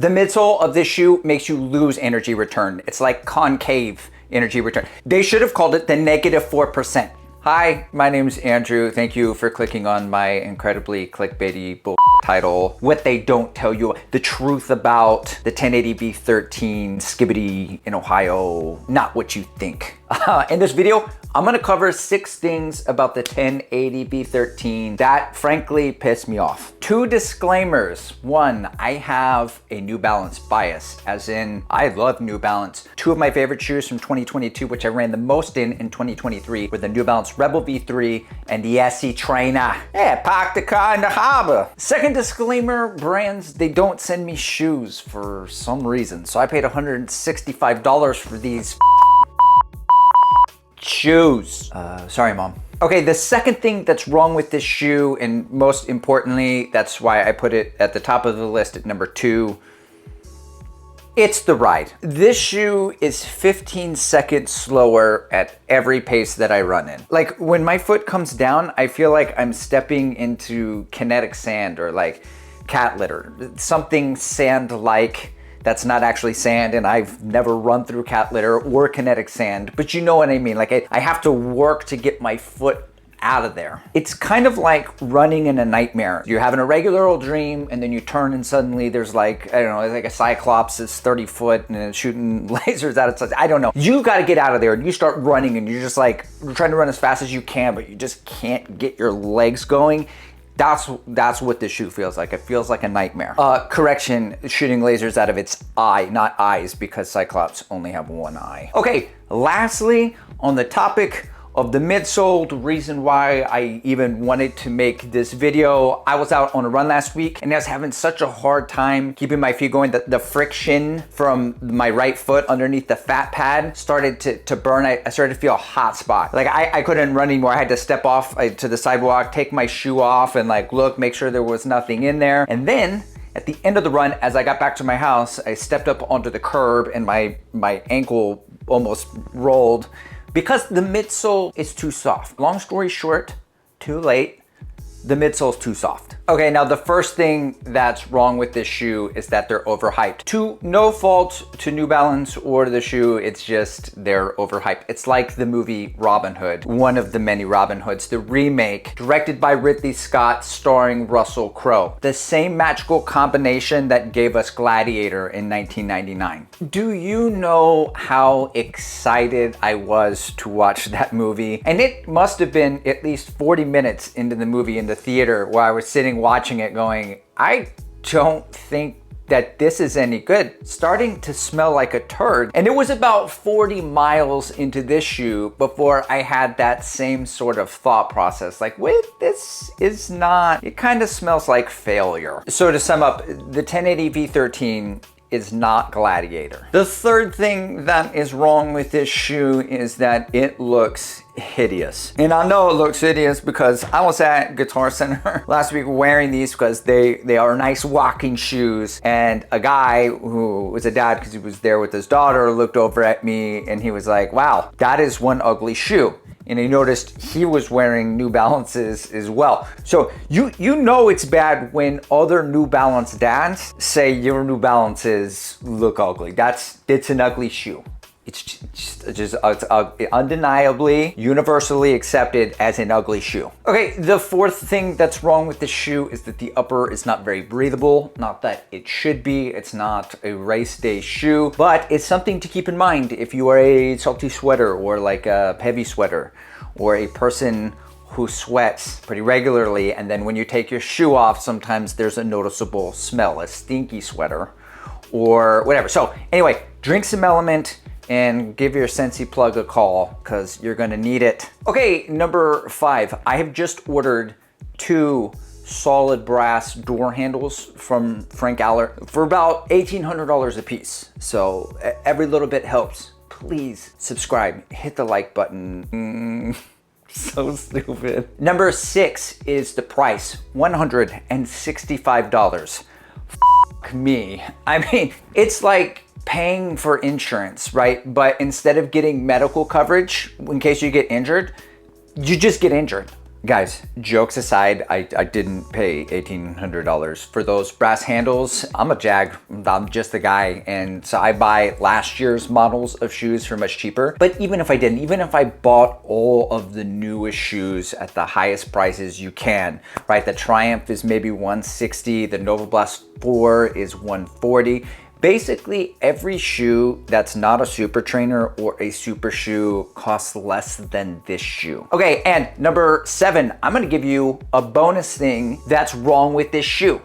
The midsole of this shoe makes you lose energy return. It's like concave energy return. They should have called it the -4%. Hi, my name's Andrew. Thank you for clicking on my incredibly clickbaity bull title. What they don't tell you, the truth about the 1080 V13 skibbity in Ohio, not what you think. In this video, I'm gonna cover 6 things about the 1080 V13 that frankly piss me off. 2 disclaimers. 1, I have a New Balance bias, as in I love New Balance. 2 of my favorite shoes from 2022, which I ran the most in 2023, were the New Balance Rebel V3 and the SC Trainer. Yeah, park the car in the harbor. Second disclaimer, brands, they don't send me shoes for some reason. So I paid $165 for these shoes. Sorry, Mom. Okay, the second thing that's wrong with this shoe, and most importantly, that's why I put it at the top of the list at number 2, it's the ride. This shoe is 15 seconds slower at every pace that I run in. Like when my foot comes down, I feel like I'm stepping into kinetic sand or like cat litter, something sand-like. That's not actually sand, and I've never run through cat litter or kinetic sand, but you know what I mean. Like I have to work to get my foot out of there. It's kind of like running in a nightmare. You're having a regular old dream, and then you turn and suddenly there's like, I don't know, like a cyclops that's 30 foot and it's shooting lasers out of its eyes. I don't know. You gotta get out of there and you start running and you're just like trying to run as fast as you can, but you just can't get your legs going. That's what this shoe feels like. It feels like a nightmare. Correction, shooting lasers out of its eye, not eyes, because Cyclops only have one eye. Okay, lastly, on the topic of the midsole, the reason why I even wanted to make this video, I was out on a run last week and I was having such a hard time keeping my feet going. The friction from my right foot underneath the fat pad started to burn. I started to feel a hot spot. Like I couldn't run anymore. I had to step off to the sidewalk, take my shoe off and like look, make sure there was nothing in there. And then at the end of the run, as I got back to my house, I stepped up onto the curb and my ankle almost rolled, because the midsole is too soft. Long story short, too late, the midsole is too soft. Okay, now the first thing that's wrong with this shoe is that they're overhyped. To no fault to New Balance or the shoe, it's just they're overhyped. It's like the movie Robin Hood, one of the many Robin Hoods, the remake, directed by Ridley Scott, starring Russell Crowe. The same magical combination that gave us Gladiator in 1999. Do you know how excited I was to watch that movie? And it must have been at least 40 minutes into the movie in the theater where I was sitting watching it going, I don't think that this is any good. Starting to smell like a turd. And it was about 40 miles into this shoe before I had that same sort of thought process. Like, wait, this is not, it kind of smells like failure. So to sum up, the 1080 V13 is not Gladiator. The third thing that is wrong with this shoe is that it looks hideous. And I know it looks hideous because I was at Guitar Center last week wearing these because they are nice walking shoes, and a guy who was a dad because he was there with his daughter looked over at me and he was like, wow, that is one ugly shoe. And he noticed he was wearing New Balances as well. So you know it's bad when other New Balance dads say your New Balances look ugly. It's an ugly shoe. It's undeniably, universally accepted as an ugly shoe. Okay, the fourth thing that's wrong with this shoe is that the upper is not very breathable. Not that it should be, it's not a race day shoe, but it's something to keep in mind if you are a salty sweater or like a heavy sweater, or a person who sweats pretty regularly, and then when you take your shoe off, sometimes there's a noticeable smell, a stinky sweater, or whatever. So anyway, drink some Element and give your Scentsy plug a call because you're gonna need it. Okay, number 5, I have just ordered 2 solid brass door handles from Frank Aller for about $1,800 a piece. So every little bit helps. Please subscribe, hit the like button. So stupid. Number 6 is the price, $165. F me. I mean, it's like paying for insurance, right? But instead of getting medical coverage in case you get injured, you just get injured. Guys, jokes aside, I didn't pay $1,800 for those brass handles. I'm a jag, I'm just a guy, and so I buy last year's models of shoes for much cheaper. But even if I didn't, even if I bought all of the newest shoes at the highest prices you can, right? The Triumph is maybe $160, the Nova Blast 4 is $140. Basically, every shoe that's not a super trainer or a super shoe costs less than this shoe. Okay, and number 7, I'm gonna give you a bonus thing that's wrong with this shoe.